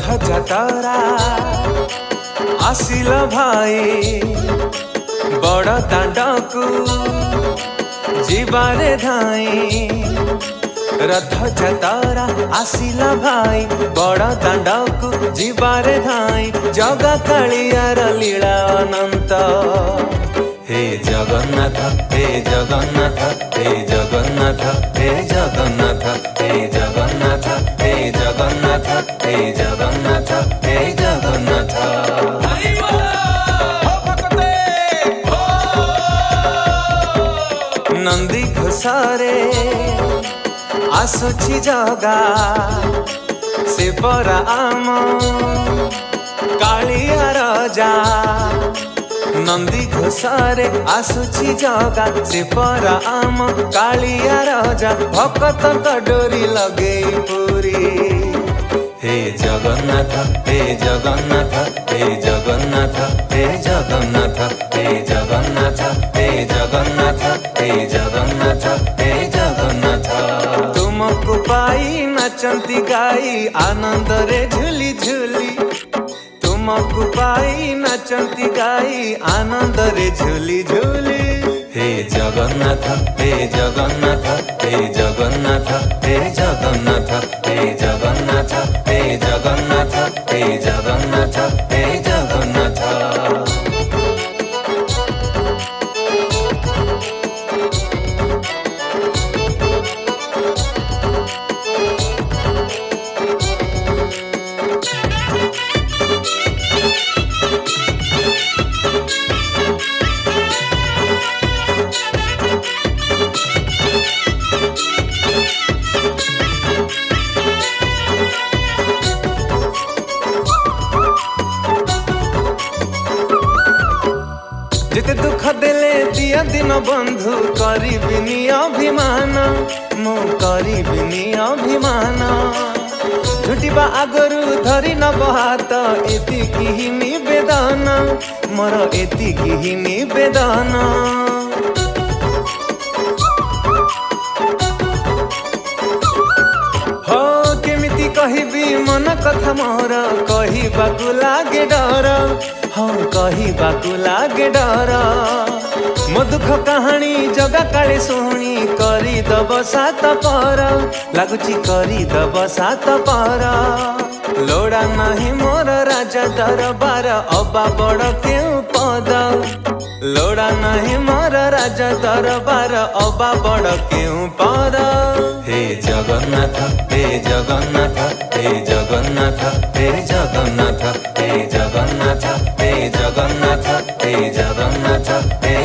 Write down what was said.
ଯାତରା ଆସିଲ ଭାଇ ବଡ଼ ଦାଣ୍ଡକୁ ଯିବାରେ ଧାଇଁ। ରଥ ଯାତରା ଆସିଲା ଭାଇ ବଡ଼ ଦାଣ୍ଡକୁ ଯିବାରେ ଧାଇଁ। ଜଗା କାଳିଆର ଲୀଳା ଅନନ୍ତ। हे जगन्नाथ हे जगन्नाथ हे जगन्नाथ हे जगन्नाथ हे जगन्नाथ हे जगन्नाथ हे जगन्नाथ हे जगन्नाथ। नंदी घोषारे आसुची जगा से परा आम कालिया राजा। नंदी घोषारे आसुची जगा से परा आम कालिया राजा। भक्त डोरी लगे पूरी। हे जगन्नाथ हे जगन्नाथ हे जगन्नाथ हे जगन्नाथ हे जगन्नाथ हे जगन्नाथ हे जगन्नाथ हे जगन्नाथ। तुमको पाई नाचंती गाई आनंद रे झूली झूली। तुमको पाई नाचंती गाई आनंद रे झूली झूली। हे जगन्नाथ हे जगन्नाथ हे जगन्नाथ हे जगन्नाथ हे जगन्नाथ हे जगन्नाथ हे जगन्नाथ हे जगन्नाथ। जिते दुख देले दिया दिन बंधु करिबिनी अभिमान। मु करिबिनी अभिमान। झुटिबा आगरु धरी नब हात एतिकी ही निवेदन मोर एतिकी ही निवेदन। हो केमिति कहिबी मन कथा मोर कहिबाकु लागे डर। हाँ कहिबाकु लागे डर। मो दुख कहानी जगा काले शुणी करी दब सात पर। लगुची करी दब सात पर। लोड़ा नहीं मोर राजा दरबार अबा बड़ केउ पद। लोड़ा नहीं मोर राजा दरबार अबा बड़ केउ पद। हे जगन्नाथ हे जगन्नाथ हे जगन्नाथ हे जगन्नाथ हे जगन्नाथ हे जगन्नाथ हे जगन्नाथ हे